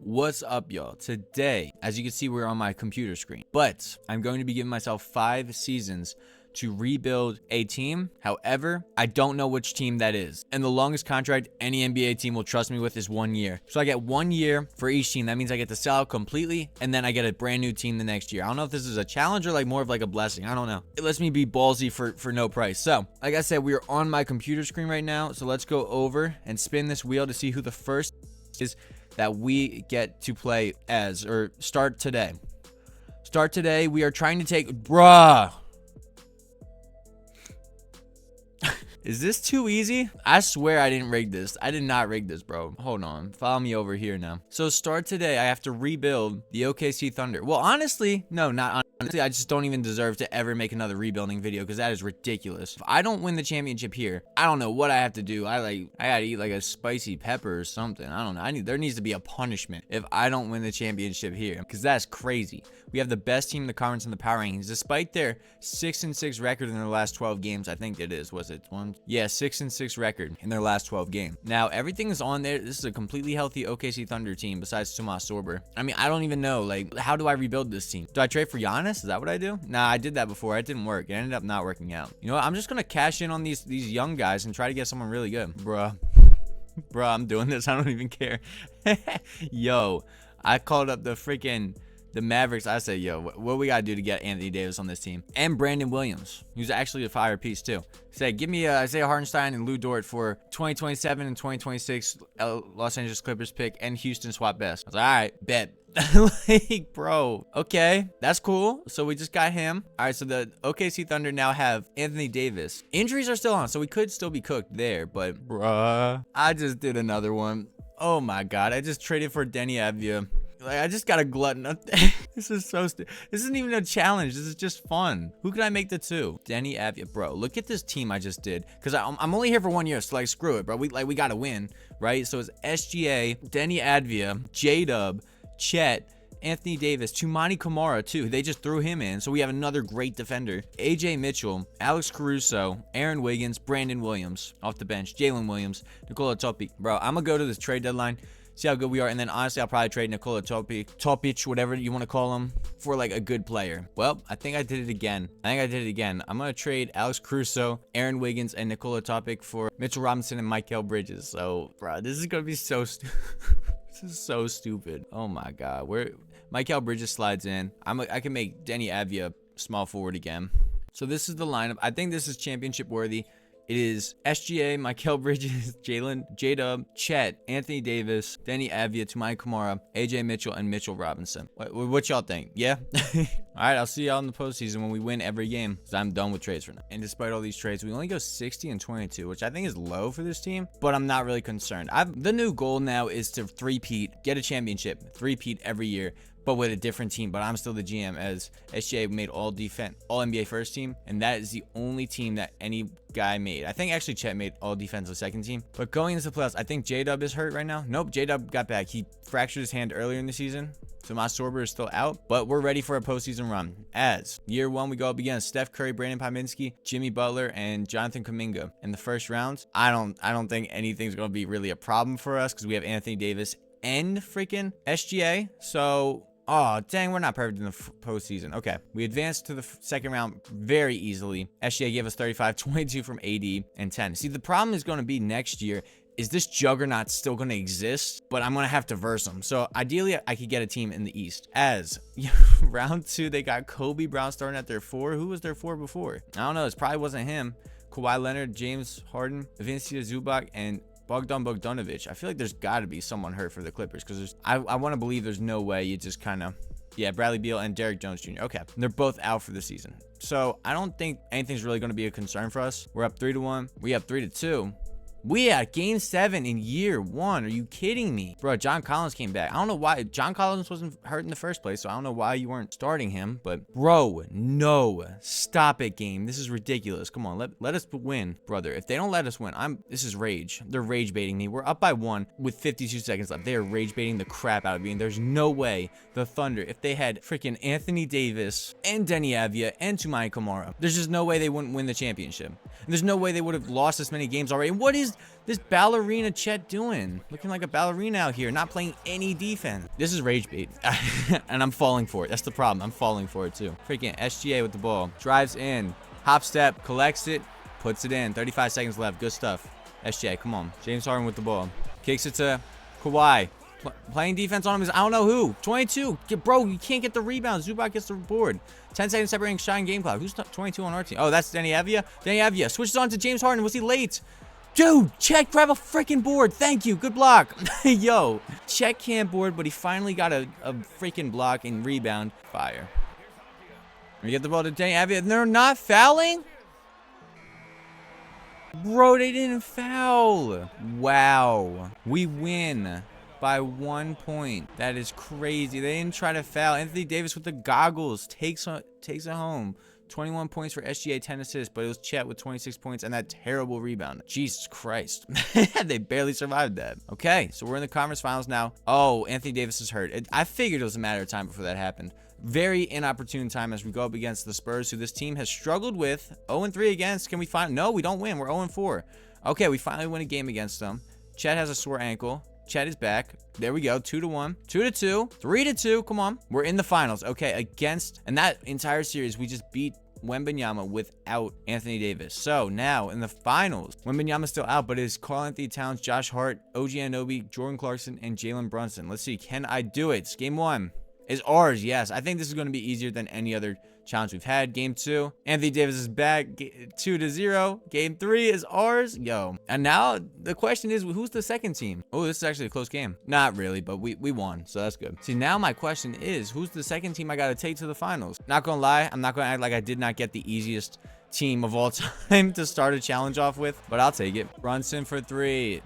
What's up, y'all? Today, as you can see, we're on my computer screen, but I'm going to be giving myself 5 seasons to rebuild a team. However, I don't know which team that is. And the longest contract any NBA team will trust me with is 1 year. So I get 1 year for each team. That means I get to sell out completely, and then I get a brand new team the next year. I don't know if this is a challenge or like more of like a blessing. I don't know. It lets me be ballsy for no price. So, like I said, we are on my computer screen right now. So let's go over and spin this wheel to see who the first is that we get to play as, or start today. Start today. We are trying to take, bruh. Is this too easy? I swear I didn't rig this. I did not rig this, bro. Hold on. Follow me over here now. So start today. I have to rebuild the OKC Thunder. Well, honestly, no, not honestly. I just don't even deserve to ever make another rebuilding video because that is ridiculous. If I don't win the championship here, I don't know what I have to do. I gotta eat like a spicy pepper or something. I don't know. There needs to be a punishment if I don't win the championship here because that's crazy. We have the best team in the conference in the power rankings, despite their 6-6 record in their last 12 games. I think it is. Was it one? Yeah, 6-6 record in their last 12 games. Now everything is on there. This is a completely healthy OKC Thunder team besides Tomas Sorber. I mean, I don't even know. Like, how do I rebuild this team? Do I trade for Giannis? Is that what I do? Nah, I did that before. It didn't work. It ended up not working out. You know what? I'm just gonna cash in on these young guys and try to get someone really good, bruh. Bruh, I'm doing this. I don't even care. Yo, I called up the Mavericks. I said, yo, what we gotta do to get Anthony Davis on this team? And Brandon Williams, who's actually a fire piece too. Say, give me Isaiah Hartenstein and Lou Dort for 2027 and 2026 Los Angeles Clippers pick and Houston swap best. I was like, all right, bet. Like, bro, okay, that's cool. So we just got him. All right, so the OKC Thunder now have Anthony Davis. Injuries are still on, so we could still be cooked there, but bruh, I just did another one. Oh my God, I just traded for Denny Avdia. Like, I just got a glutton up there. This is so stupid. This isn't even a challenge. This is just fun. Who could I make the two? Denny Avdia, bro. Look at this team I just did. Because I'm only here for 1 year, so like screw it, bro. We got to win, right? So it's SGA, Denny Avdia, J-Dub, Chet, Anthony Davis, Tumani Kamara too. They just threw him in. So we have another great defender. AJ Mitchell, Alex Caruso, Aaron Wiggins, Brandon Williams off the bench, Jalen Williams, Nikola Topic. Bro, I'm going to go to this trade deadline, see how good we are, and then honestly, I'll probably trade Nikola Topic, whatever you want to call him, for like a good player. Well, I think I did it again. I'm going to trade Alex Caruso, Aaron Wiggins, and Nikola Topic for Mitchell Robinson and Mikal Bridges. So, bro, this is going to be so stupid. This is so stupid. Oh my God. Mikal Bridges slides in. I can make Denny Avdia small forward again. So this is the lineup. I think this is championship worthy. It is SGA, Mikal Bridges, J-Dub, Chet, Anthony Davis, Denny Avdia, Tumani Kamara, AJ Mitchell, and Mitchell Robinson. What y'all think? Yeah? All right, I'll see y'all in the postseason when we win every game, because I'm done with trades for now. And despite all these trades, we only go 60-22, which I think is low for this team, but I'm not really concerned. The new goal now is to three-peat, get a championship, three-peat every year, but with a different team. But I'm still the GM, as SGA made all NBA first team, and that is the only team that any guy made. I think actually Chet made all defensive second team. But going into the playoffs, I think J-Dub is hurt right now. Nope, J-Dub got back. He fractured his hand earlier in the season. Tomas Sorber is still out, but we're ready for a postseason run. As year one, we go up against Steph Curry, Brandon Pominski, Jimmy Butler, and Jonathan Kuminga in the first round. I don't think anything's gonna be really a problem for us because we have Anthony Davis and freaking SGA. So, oh, dang, we're not perfect in the postseason. Okay, we advanced to the second round very easily. SGA gave us 35, 22 from AD, and 10. See, the problem is going to be next year, is this juggernaut still going to exist? But I'm going to have to verse them. So ideally, I could get a team in the East. As round 2, they got Kobe Brown starting at their 4. Who was their 4 before? I don't know. It probably wasn't him. Kawhi Leonard, James Harden, Vincia Zubac, and Bogdan Bogdanovic. I feel like there's got to be someone hurt for the Clippers because I want to believe there's no way you just kind of, yeah, Bradley Beal and Derrick Jones Jr. Okay, and they're both out for the season. So I don't think anything's really going to be a concern for us. We're up 3-1. We up 3-2. We at game 7 in year 1. Are you kidding me? Bro, John Collins came back. I don't know why. John Collins wasn't hurt in the first place, so I don't know why you weren't starting him. But, bro, no. Stop it, game. This is ridiculous. Come on, let us win, brother. If they don't let us win, this is rage. They're rage baiting me. We're up by 1 with 52 seconds left. They are rage baiting the crap out of me. And there's no way the Thunder, if they had freaking Anthony Davis and Denny Avdia and Tumani Kamara, there's just no way they wouldn't win the championship. And there's no way they would have lost this many games already. And what is this ballerina Chet doing? Looking like a ballerina out here, not playing any defense. This is rage bait. And I'm falling for it. That's the problem. I'm falling for it too. Freaking SGA with the ball. Drives in. Hop step. Collects it. Puts it in. 35 seconds left. Good stuff. SGA, come on. James Harden with the ball. Kicks it to Kawhi. Playing defense on him is I don't know who. 22. Bro, you can't get the rebound. Zubac gets the board. 10 seconds separating shot and game clock. Who's 22 on our team? Oh, that's Danny Avdia. Danny Avdia switches on to James Harden. Was he late? Dude, Chet, grab a freaking board. Thank you. Good block. Yo, Chet can't board, but he finally got a freaking block and rebound. Fire. We get the ball to Danny Avdia. They're not fouling? Bro, they didn't foul. Wow. We win by 1 point. That is crazy. They didn't try to foul. Anthony Davis with the goggles takes it home. 21 points for SGA, 10 assists, but it was Chet with 26 points and that terrible rebound. Jesus Christ. They barely survived that. Okay, so we're in the conference finals now. Oh, Anthony Davis is hurt. I figured it was a matter of time before that happened. Very inopportune time as we go up against the Spurs, who this team has struggled with. 0-3 against. Can we find? No, we don't win. We're 0-4. Okay, we finally win a game against them. Chet has a sore ankle. Chet is back. There we go. 2-1, 2-2, 3-2. Come on. We're in the finals. Okay, against, and that entire series, we just beat Wembanyama without Anthony Davis. So now in the finals, Wembanyama's still out, but it is Karl-Anthony Towns, Josh Hart, OG Anunoby, Jordan Clarkson, and Jalen Brunson. Let's see. Can I do it? It's game 1 is ours. Yes, I think this is going to be easier than any other challenge we've had. Game 2, Anthony Davis is back. 2-0. Game 3 is ours. Yo. And now the question is, who's the second team? Oh, this is actually a close game. Not really, but we won, so that's good. See, now my question is, who's the second team I got to take to the finals? Not gonna lie, I'm not gonna act like I did not get the easiest team of all time to start a challenge off with, but I'll take it. Brunson for 3.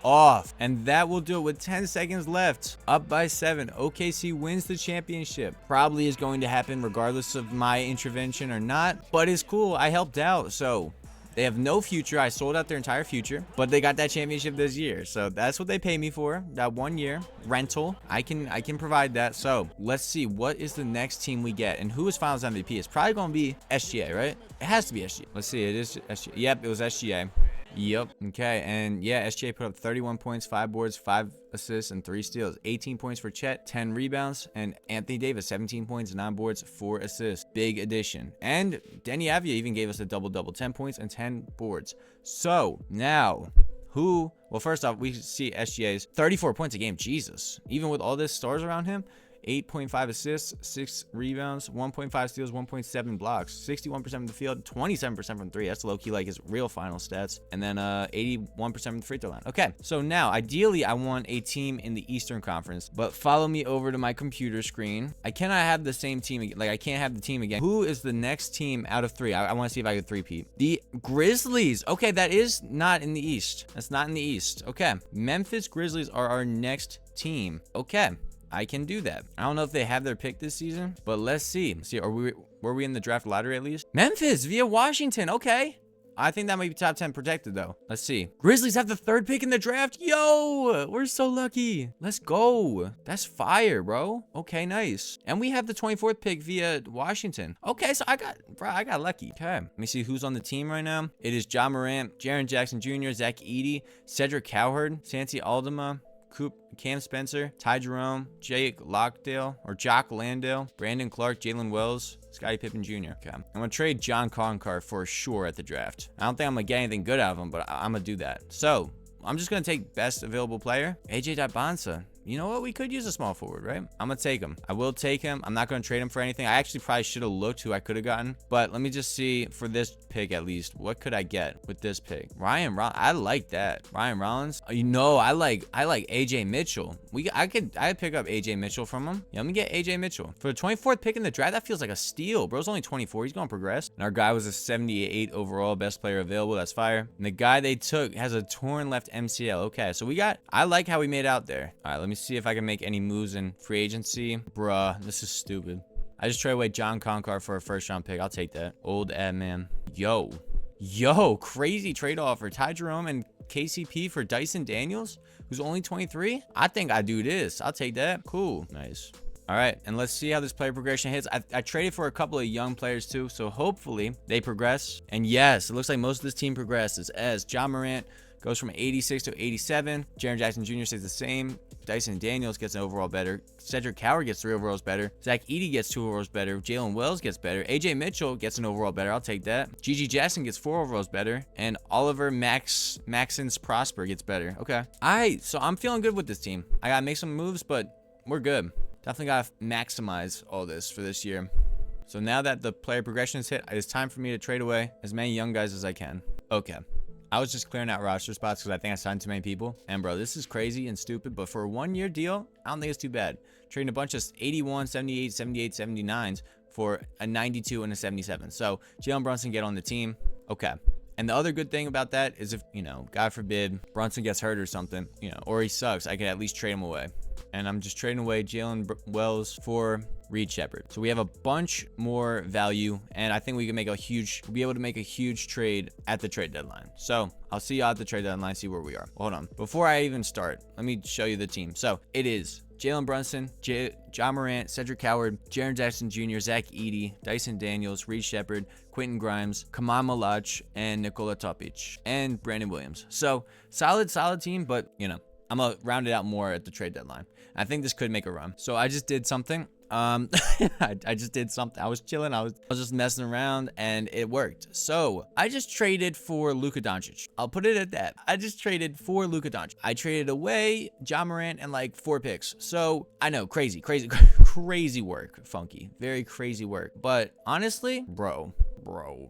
Off, and that will do it with 10 seconds left. Up by 7. OKC wins the championship. Probably is going to happen regardless of my intervention or not, but it's cool. I helped out, so they have no future. I sold out their entire future, but they got that championship this year, so that's what they pay me for. That 1 year rental. I can provide that. So let's see, what is the next team we get, and who is finals MVP? It's probably gonna be SGA, right? It has to be SGA. Let's see. It is SGA. Yep, it was SGA. Yep. Okay. And yeah, SGA put up 31 points, 5 boards, 5 assists, and 3 steals. 18 points for Chet, 10 rebounds, and Anthony Davis, 17 points, 9 boards, 4 assists. Big addition. And Danny Avdia even gave us a double-double, 10 points and 10 boards. So now, who? Well, first off, we see SGA's 34 points a game. Jesus. Even with all this stars around him. 8.5 assists, 6 rebounds, 1.5 steals, 1.7 blocks, 61% from the field, 27% from 3. That's low-key like his real final stats. And then 81% from the free throw line. Okay, so now, ideally, I want a team in the Eastern Conference, but follow me over to my computer screen. I cannot have the same team again. Like, I can't have the team again. Who is the next team out of 3? I want to see if I could three-peat. The Grizzlies. Okay, that is not in the East. That's not in the East. Okay, Memphis Grizzlies are our next team. Okay. I can do that. I don't know if they have their pick this season, but let's see. Were we in the draft lottery at least? Memphis via Washington. Okay. I think that might be top 10 protected though. Let's see. Grizzlies have the 3rd pick in the draft. Yo, we're so lucky. Let's go. That's fire, bro. Okay, nice. And we have the 24th pick via Washington. Okay, so I got lucky. Okay. Let me see who's on the team right now. It is Ja Morant, Jaren Jackson Jr., Zach Edey, Cedric Cowherd, Santi Aldama, Cam Spencer, Ty Jerome, Jake Lockdale, or Jock Landale, Brandon Clark, Jalen Wells, Scottie Pippen Jr. Okay. I'm going to trade John Concar for sure at the draft. I don't think I'm going to get anything good out of him, but I'm going to do that. So, I'm just going to take best available player. AJ Bonsa. You know what? We could use a small forward, right? I'm going to take him. I will take him. I'm not going to trade him for anything. I actually probably should have looked who I could have gotten. But let me just see for this pick at least. What could I get with this pick? Ryan Rollins. I like that. Ryan Rollins. You know, I like AJ Mitchell. I'd pick up AJ Mitchell from him. Yeah, let me get AJ Mitchell. For the 24th pick in the draft, that feels like a steal. Bro's only 24. He's going to progress. And our guy was a 78 overall, best player available. That's fire. And the guy they took has a torn left MCL. Okay, so I like how we made out there. All right, let me see if I can make any moves in free agency. Bruh, this is stupid. I just trade away John Concar for a 1st round pick. I'll take that. Old ad man. Yo, crazy trade offer. Ty Jerome and KCP for Dyson Daniels, who's only 23. I think I do this. I'll take that. Cool. Nice. All right, and let's see how this player progression hits. I traded for a couple of young players too, so hopefully they progress. And yes, it looks like most of this team progresses as Ja Morant goes from 86 to 87. Jaren Jackson Jr. stays the same. Dyson Daniels gets an overall better. Cedric Coward gets 3 overalls better. Zach Edey gets 2 overalls better. Jalen Wells gets better. AJ Mitchell gets an overall better. I'll take that. GG Jackson gets 4 overalls better. And Oliver Maxence Prosper gets better. Okay. So I'm feeling good with this team. I gotta make some moves, but we're good. Definitely gotta maximize all this for this year. So now that the player progression is hit, it's time for me to trade away as many young guys as I can. Okay. I was just clearing out roster spots because I think I signed too many people. And bro, this is crazy and stupid, but for a 1-year deal, I don't think it's too bad. Trading a bunch of 81, 78, 78, 79s for a 92 and a 77. So Jalen Brunson get on the team. Okay. And the other good thing about that is if, God forbid, Brunson gets hurt or something, or he sucks, I could at least trade him away. And I'm just trading away Jalen Wells for Reed Shepard. So we have a bunch more value, and I think we'll be able to make a huge trade at the trade deadline. So I'll see y'all at the trade deadline, see where we are. Hold on. Before I even start, let me show you the team. So it is Jalen Brunson, Ja Morant, Cedric Coward, Jaren Jackson Jr., Zach Edey, Dyson Daniels, Reed Shepard, Quentin Grimes, Kamal Malach, and Nikola Topic, and Brandon Williams. So solid team, but I'm gonna round it out more at the trade deadline. I think this could make a run. So I just did something. I just did something. I was chilling. I was just messing around, and it worked. So I just traded for Luka Doncic. I'll put it at that. I just traded for Luka Doncic. I traded away Ja Morant and like 4 picks. So I know, crazy work, Funky. Very crazy work. But honestly, bro,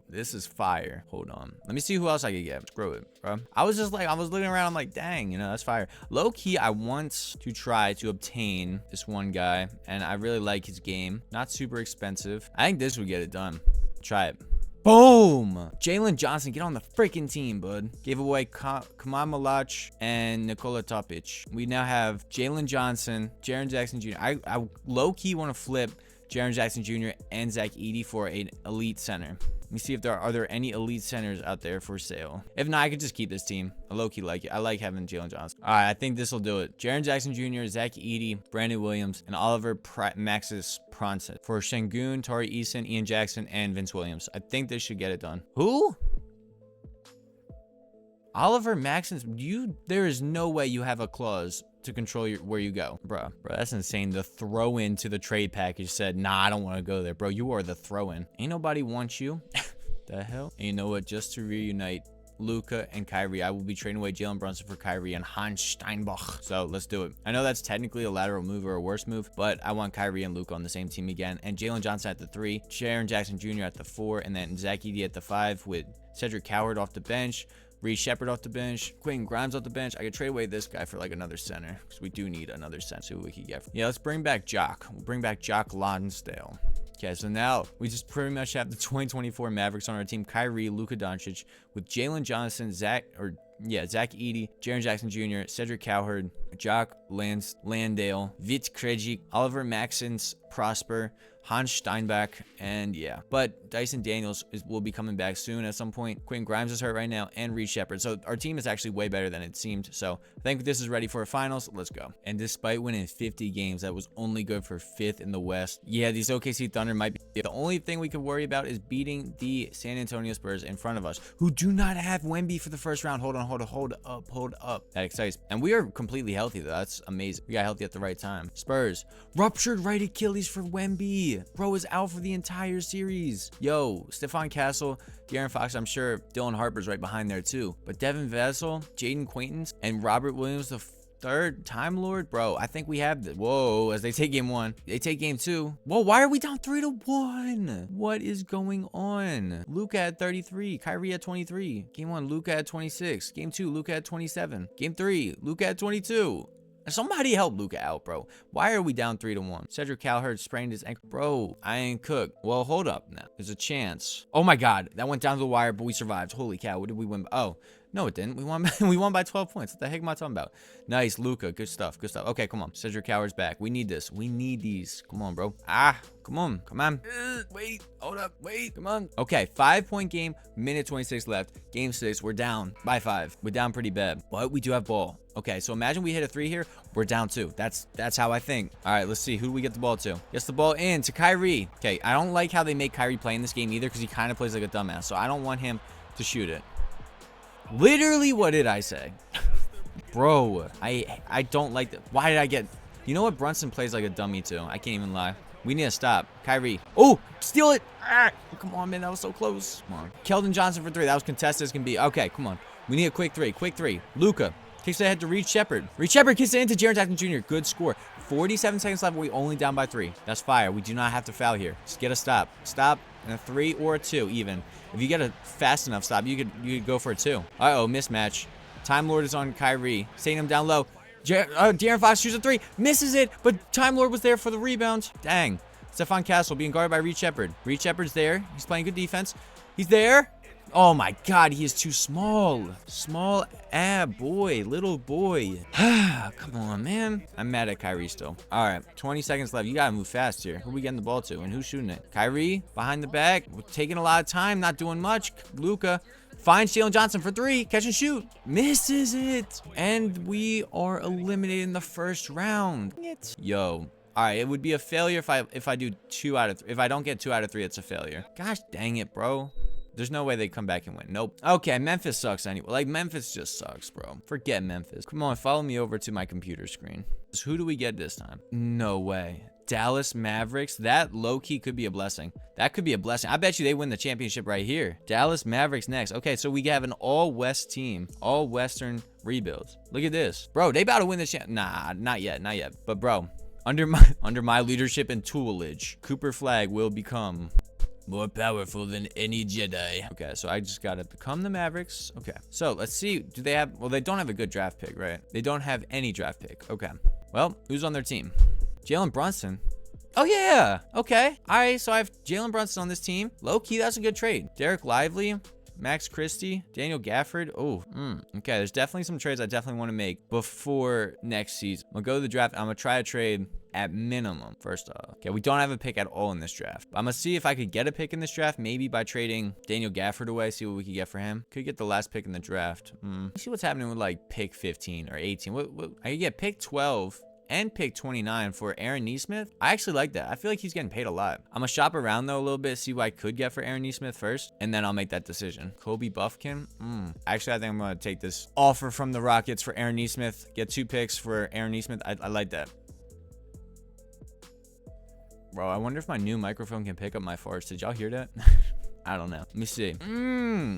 this is fire. Hold on. Let me see who else I could get. Screw it, bro. I was looking around. I'm like, dang, that's fire. Low key, I want to try to obtain this one guy, and I really like his game. Not super expensive. I think this would get it done. Try it. Boom! Jalen Johnson, get on the freaking team, bud. Gave away Kamal Malach and Nikola Topic. We now have Jalen Johnson, Jaren Jackson Jr. I low-key want to flip Jaren Jackson Jr. and Zach Edey for an elite center. Let me see if are there any elite centers out there for sale. If not, I could just keep this team. I low-key like it. I like having Jalen Johnson. All right, I think this will do it. Jaren Jackson Jr., Zach Edey, Brandon Williams, and Oliver Maxis Pronset for Şengün, Tari Eason, Ian Jackson, and Vince Williams. I think this should get it done. Who? Oliver Maxis? There is no way you have a clause to control where you go. Bro, that's insane. The throw-in to the trade package said, nah, I don't want to go there. Bro, you are the throw-in. Ain't nobody wants you. The hell? And you know what? Just to reunite Luka and Kyrie, I will be trading away Jalen Brunson for Kyrie and Hans Steinbach. So let's do it. I know that's technically a lateral move or a worse move, but I want Kyrie and Luka on the same team again. And Jalen Johnson at the 3, Jaren Jackson Jr. at the 4, and then Zach Edey at the 5 with Cedric Coward off the bench, Reed Shepard off the bench, Quentin Grimes off the bench. I could trade away this guy for like another center because we do need another center. See what we can get. Yeah, let's bring back Jock. We'll bring back Jock Lonsdale. Okay, so now we just pretty much have the 2024 Mavericks on our team. Kyrie, Luka Doncic with Jalen Johnson, Zach Edey, Jaren Jackson Jr., Cedric Cowherd, Jock Landale, Vit Krejci, Oliver Maxence Prosper, Hans Steinbach, and yeah. But Dyson Daniels will be coming back soon at some point. Quentin Grimes is hurt right now, and Reed Shepard. So our team is actually way better than it seemed. So I think this is ready for a finals. Let's go. And despite winning 50 games, that was only good for 5th in the West. Yeah, these OKC Thunder might be the only thing we can worry about is beating the San Antonio Spurs in front of us, who do not have Wemby for the first round. Hold up. That excites me. And we are completely healthy though. That's amazing. We got healthy at the right time. Spurs, ruptured right Achilles for Wemby. Bro is out for the entire series. Yo, Stephon Castle, De'Aaron Fox, I'm sure Dylan Harper's right behind there too. But Devin Vassell, Jaden Quaintance, and Robert Williams the third, Time Lord, bro, I think we have this. Whoa, as they take game 1, they take game 2. Whoa, why are we down 3-1? What is going on? Luka at 33, Kyrie at 23. Game 1, Luka at 26. Game 2, Luka at 27. Game 3, Luka at 22. Somebody help Luka out, bro. Why are we down 3-1? Cedric Cowherd sprained his ankle. Bro, I ain't cooked. Well, hold up now. There's a chance. Oh my God, that went down to the wire, but we survived. Holy cow, what did we win? Oh, no, it didn't. We won by 12 points. What the heck am I talking about? Nice, Luka. Good stuff. Okay, come on. Cedric Cowherd's back. We need this. We need these. Come on, bro. Come on. Wait. Hold up. Wait. Come on. Okay, 5-point game. Minute 26 left. Game 6. We're down by 5. We're down pretty bad, but we do have ball. Okay, so imagine we hit a 3 here. We're down 2. That's how I think. All right, let's see. Who do we get the ball to? Gets the ball in to Kyrie. Okay, I don't like how they make Kyrie play in this game either because he kind of plays like a dumbass. So I don't want him to shoot it. Literally, what did I say? Bro, I don't like that. Why did I get... You know what? Brunson plays like a dummy, too. I can't even lie. We need to stop. Kyrie. Oh, steal it. Ah, come on, man. That was so close. Come on. Keldon Johnson for 3. That was contested as can be. Okay, come on. We need a quick 3. Quick 3. Luka. Kicks it ahead to Reed Shepard. Reed Shepard kicks it into Jaren Jackson Jr. Good score. 47 seconds left. We only down by 3. That's fire. We do not have to foul here. Just get a stop. Stop. And a 3 or a 2 even. If you get a fast enough stop, you could go for a 2. Uh-oh, mismatch. Time Lord is on Kyrie. Setting him down low. De'Aaron Fox shoots a 3. Misses it, but Time Lord was there for the rebound. Dang. Stephon Castle being guarded by Reed Shepard. Reed Shepard's there. He's playing good defense. He's there. Oh my God, he is too small. Small boy, little boy. Come on, man. I'm mad at Kyrie still. All right, 20 seconds left. You gotta move fast here. Who are we getting the ball to, and who's shooting it? Kyrie behind the back. We're taking a lot of time, not doing much. Luka finds Jalen Johnson for 3. Catch and shoot. Misses it, and we are eliminated in the first round. Yo. All right, it would be a failure if I do 2 out of 3. If I don't get 2 out of 3, it's a failure. Gosh dang it, bro. There's no way they come back and win. Nope. Okay, Memphis sucks anyway. Like, Memphis just sucks, bro. Forget Memphis. Come on, follow me over to my computer screen. So who do we get this time? No way. Dallas Mavericks. That low-key could be a blessing. That could be a blessing. I bet you they win the championship right here. Dallas Mavericks next. Okay, so we have an all-West team. All-Western rebuilds. Look at this. Bro, they about to win the champ. Nah, not yet. Not yet. But, bro, under my leadership and tutelage, Cooper Flag will become... more powerful than any Jedi. Okay, so I just gotta become the Mavericks. Okay, so let's see. Do they have... Well, they don't have a good draft pick, right? They don't have any draft pick. Okay. Well, who's on their team? Jalen Brunson. Oh, yeah. Okay. All right, so I have Jalen Brunson on this team. Low-key, that's a good trade. Derek Lively. Max Christie, Daniel Gafford. Oh, okay. There's definitely some trades I definitely want to make before next season. I'm going to go to the draft. I'm going to try to trade at minimum, first off. Okay, we don't have a pick at all in this draft. I'm going to see if I could get a pick in this draft, maybe by trading Daniel Gafford away, see what we could get for him. Could get the last pick in the draft. See what's happening with, like, pick 15 or 18. What I could get pick 12 and pick 29 for Aaron Nesmith. I actually like that. I feel like he's getting paid a lot. I'm gonna shop around though a little bit, see what I could get for Aaron Nesmith first, and then I'll make that decision. Kobe Buffkin. Actually, I think I'm gonna take this offer from the Rockets for Aaron Nesmith. Get 2 picks for Aaron Nesmith. I like that. Bro, I wonder if my new microphone can pick up my farts. Did y'all hear that? I don't know. Let me see.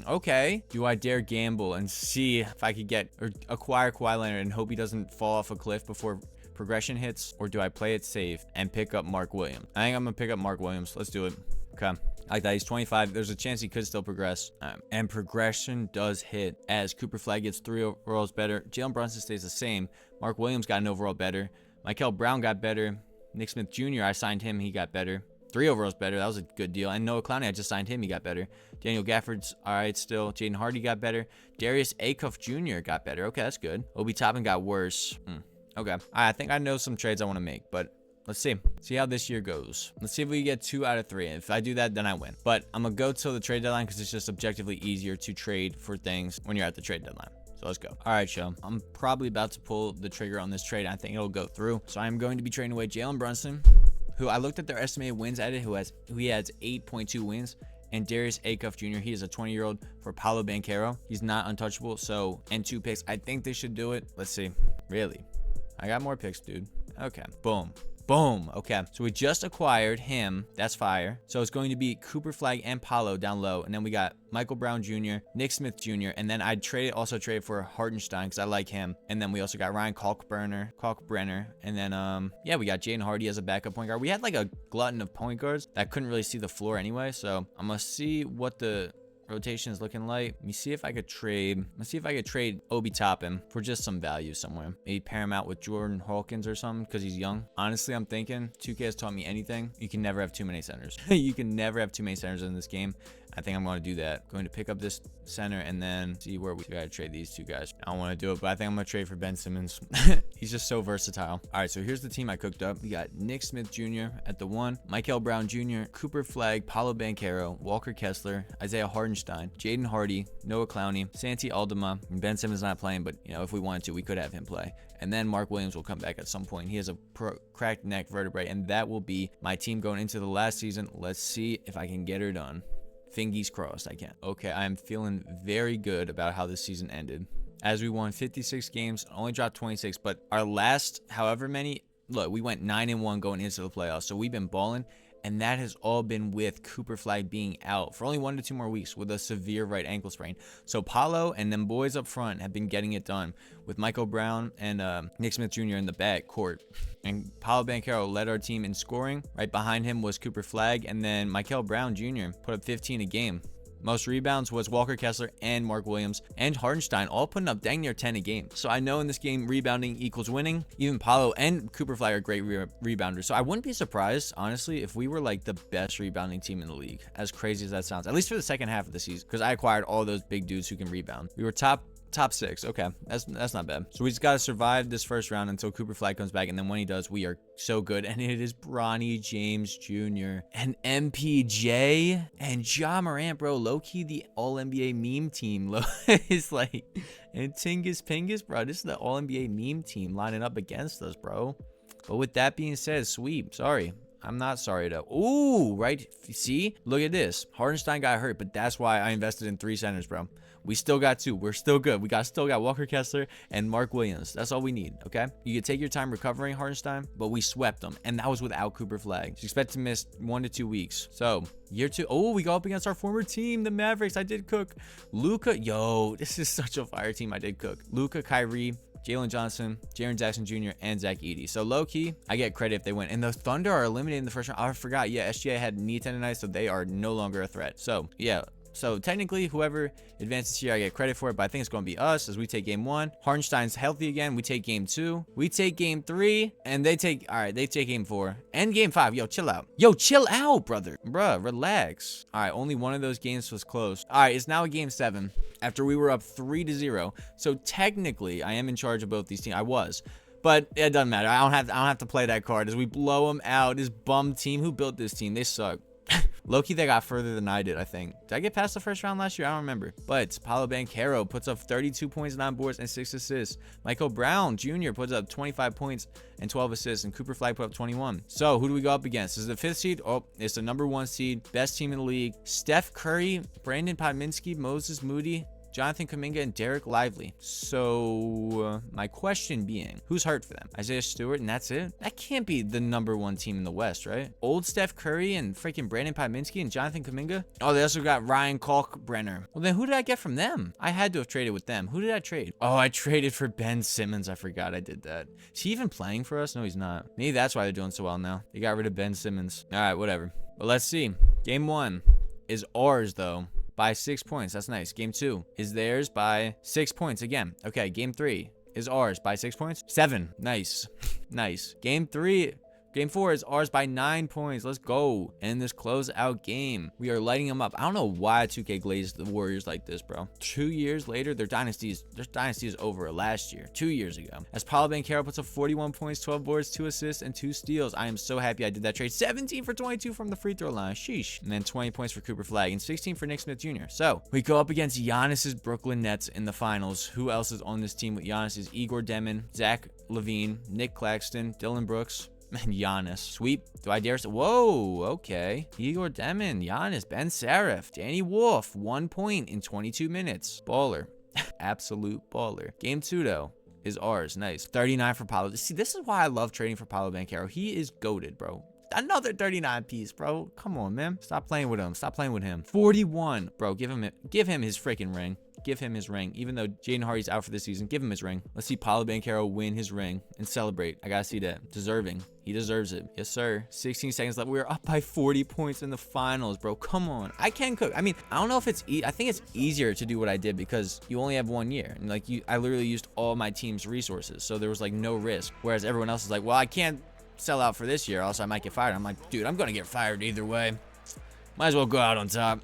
Okay. Do I dare gamble and see if I could get or acquire Kawhi Leonard and hope he doesn't fall off a cliff before progression hits, or do I play it safe and pick up Mark Williams? I think I'm gonna pick up Mark Williams. Let's do it. Okay. I like that. He's 25. There's a chance he could still progress. And progression does hit as Cooper Flag gets 3 overalls better. Jalen Brunson stays the same. Mark Williams got an overall better. Michael Brown got better. Nick Smith Jr., I signed him. He got better. 3 overalls better. That was a good deal. And Noah Clowney, I just signed him. He got better. Daniel Gafford's all right still. Jaden Hardy got better. Darius Acuff Jr. got better. Okay, that's good. Obi Toppin got worse. Okay. I think I know some trades I want to make, but let's see. See how this year goes. Let's see if we get 2 out of 3. If I do that, then I win. But I'm going to go till the trade deadline because it's just objectively easier to trade for things when you're at the trade deadline. So let's go. All right, show. I'm probably about to pull the trigger on this trade. I think it'll go through. So I'm going to be trading away Jalen Brunson, who I looked at their estimated wins at it, who has 8.2 wins. And Darius Acuff Jr., he is a 20-year-old for Paolo Banchero. He's not untouchable. So, and 2 picks. I think they should do it. Let's see. Really? I got more picks, dude. Okay. Boom. Boom. Okay. So we just acquired him. That's fire. So it's going to be Cooper Flag and Paolo down low. And then we got Michael Brown Jr., Nick Smith Jr. And then I also traded for Hartenstein because I like him. And then we also got Ryan Kalkbrenner. And then, yeah, we got Jaden Hardy as a backup point guard. We had like a glutton of point guards that couldn't really see the floor anyway. So I'm going to see what the rotation is looking like. Let me see if I could trade. Let's see if I could trade Obi Toppin for just some value somewhere. Maybe pair him out with Jordan Hawkins or something because he's young. Honestly, I'm thinking 2K has taught me anything. You can never have too many centers. You can never have too many centers in this game. I think I'm going to do that. Going to pick up this center and then see where we got to trade these 2 guys. I don't want to do it, but I think I'm going to trade for Ben Simmons. He's just so versatile. All right, so here's the team I cooked up. We got Nick Smith Jr. at the 1, Michael Brown Jr., Cooper Flag, Paolo Banchero, Walker Kessler, Isaiah Hartenstein, Jaden Hardy, Noah Clowney, Santi Aldama, and Ben Simmons not playing, but you know, if we wanted to, we could have him play. And then Mark Williams will come back at some point. He has a cracked neck vertebrae, and that will be my team going into the last season. Let's see if I can get her done. Fingies crossed. I can't. Okay, I am feeling very good about how this season ended. As we won 56 games, only dropped 26, but our last however many, look, we went 9-1 going into the playoffs. So we've been balling, and that has all been with Cooper Flag being out for only 1 to 2 more weeks with a severe right ankle sprain. So Paulo and them boys up front have been getting it done with Michael Brown and Nick Smith Jr. in the back court. And Paolo Banchero led our team in scoring. Right behind him was Cooper Flag, and then Michael Brown Jr. put up 15 a game. Most rebounds was Walker Kessler and Mark Williams and Hardenstein, all putting up dang near 10 a game. So I know in this game, rebounding equals winning. Even Paulo and Cooper Flag are great rebounders. So I wouldn't be surprised, honestly, if we were like the best rebounding team in the league. As crazy as that sounds, at least for the second half of the season, because I acquired all those big dudes who can rebound. We were top 6. Okay, that's not bad. So we just got to survive this first round until Cooper Flag comes back, and then when he does, we are so good. And it is Bronny James Jr. and MPJ and Ja Morant, bro. Low-key the all-NBA meme team. It's like, and Tingus Pingus, bro. This is the all-NBA meme team lining up against us, bro. But with that being said, sweep. Sorry. I'm not sorry though. Ooh, right? See? Look at this. Hardenstein got hurt, but that's why I invested in 3 centers, bro. We still got 2. We're still good. We still got Walker Kessler and Mark Williams. That's all we need, okay? You can take your time recovering Hardenstein, but we swept them, and that was without Cooper Flag. So expect to miss 1 to 2 weeks. So year 2. Oh, we go up against our former team, the Mavericks. I did cook. Luka, yo, this is such a fire team. I did cook. Luka, Kyrie, Jalen Johnson, Jaren Jackson Jr., and Zach Edey. So low-key, I get credit if they win. And the Thunder are eliminated in the first round. I forgot. Yeah, SGA had knee tendonitis, so they are no longer a threat. So, yeah. So technically, whoever advances here, I get credit for it, but I think it's going to be us as we take game 1. Hardenstein's healthy again. We take game 2. We take game 3, and they take game 4 and game 5. Yo, chill out. Yo, chill out, brother. Bruh, relax. All right, only one of those games was close. All right, it's now a game 7 after we were up 3-0. So technically, I am in charge of both these teams. I was. But it doesn't matter. I don't have to play that card as we blow them out. This bum team. Who built this team? They suck. Low-key, they got further than I did, I think. Did I get past the first round last year? I don't remember. But Paolo Banchero puts up 32 points, 9 boards, and 6 assists. Michael Brown Jr. puts up 25 points and 12 assists, and Cooper Flag put up 21. So, who do we go up against? This is the 5th seed. Oh, it's the number 1 seed. Best team in the league. Steph Curry, Brandon Podminski, Moses Moody, Jonathan Kuminga, and Derek Lively. So, my question being, who's hurt for them? Isaiah Stewart, and that's it? That can't be the number 1 team in the West, right? Old Steph Curry and freaking Brandon Podminski and Jonathan Kuminga? Oh, they also got Ryan Kalkbrenner. Well, then who did I get from them? I had to have traded with them. Who did I trade? Oh, I traded for Ben Simmons. I forgot I did that. Is he even playing for us? No, he's not. Maybe that's why they're doing so well now. They got rid of Ben Simmons. All right, whatever. But let's see. Game 1 is ours, though, by 6 points. That's nice. Game 2 is theirs by 6 points again. Okay, game 3 is ours by 6 points. 7. Nice. Nice. Game 4 is ours by 9 points. Let's go. And in this closeout game, we are lighting them up. I don't know why 2K glazed the Warriors like this, bro. 2 years later, their dynasty is over last year, 2 years ago. As Paolo Banchero puts up 41 points, 12 boards, 2 assists, and 2 steals. I am so happy I did that trade. 17 for 22 from the free throw line. Sheesh. And then 20 points for Cooper Flag and 16 for Nick Smith Jr. So we go up against Giannis's Brooklyn Nets in the finals. Who else is on this team with Giannis? Is Igor Demon, Zach LaVine, Nick Claxton, Dylan Brooks, and Giannis. Sweep. Do I dare say? Whoa, okay. Igor Demon, Giannis, Ben Sarif, Danny Wolf, 1 point in 22 minutes. Baller. Absolute baller. Game 2, though, is ours. Nice. 39 for Paolo. See, this is why I love trading for Paolo Banchero. He is goated, bro. Another 39 piece, bro. Come on, man. Stop playing with him. Stop playing with him. 41. Bro, give him his freaking ring. Give him his ring. Even though Jaden Hardy's out for the season, give him his ring. Let's see Paolo Banchero win his ring and celebrate. I gotta see that. Deserving. He deserves it. Yes, sir. 16 seconds left. We are up by 40 points in the finals, bro. Come on. I can cook. I mean, I don't know if it's I think it's easier to do what I did because you only have 1 year. And like I literally used all my team's resources. So there was like no risk. Whereas everyone else is like, well, I can't sell out for this year. Also, I might get fired. I'm like, dude, I'm gonna get fired either way. Might as well go out on top.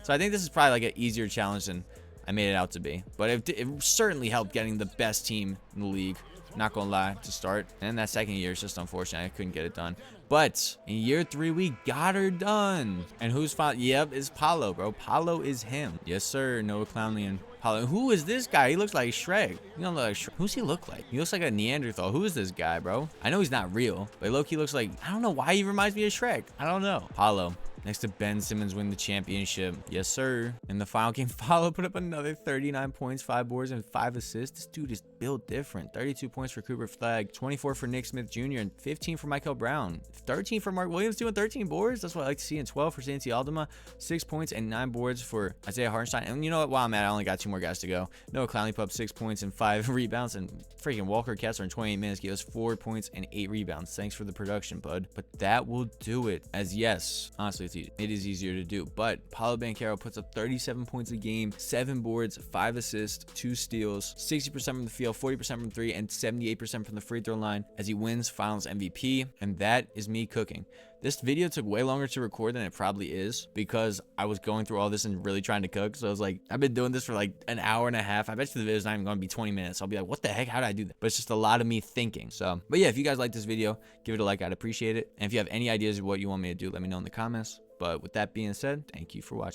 So I think this is probably like an easier challenge than I made it out to be. But it certainly helped getting the best team in the league. Not gonna lie, to start. And that second year is just unfortunate. I couldn't get it done. But in year 3, we got her done. And who's found? Yep, it's Paolo, bro. Paolo is him. Yes, sir. Noah Clowney and Paolo. Who is this guy? He looks like Shrek. You don't look like Shrek. Who's he look like? He looks like a Neanderthal. Who is this guy, bro? I know he's not real, but low-key looks like, I don't know why he reminds me of Shrek. I don't know. Paolo. Next to Ben Simmons win the championship. Yes, sir. In the final game, Follow put up another 39 points, 5 boards, and 5 assists. This dude is built different. 32 points for Cooper Flagg, 24 for Nick Smith Jr., and 15 for Michael Brown. 13 for Mark Williams doing 13 boards. That's what I like to see. And 12 for Santi Aldama, 6 points and 9 boards for Isaiah Hartenstein. And you know what? While I'm at it, I only got 2 more guys to go. Noah Clowney put up 6 points and 5 rebounds. And freaking Walker Kessler in 28 minutes gave us 4 points and 8 rebounds. Thanks for the production, bud. But that will do it. As yes, honestly, it's easy. It is easier to do. But Paolo Banchero puts up 37 points a game, 7 boards, 5 assists, 2 steals, 60% from the field, 40% from 3, and 78% from the free throw line as he wins Finals MVP. And that is me cooking. This video took way longer to record than it probably is because I was going through all this and really trying to cook. So I was like, I've been doing this for like an hour and a half. I bet you the video's not even going to be 20 minutes. I'll be like, what the heck? How did I do that? But it's just a lot of me thinking. So, but yeah, if you guys like this video, give it a like. I'd appreciate it. And if you have any ideas of what you want me to do, let me know in the comments. But with that being said, thank you for watching.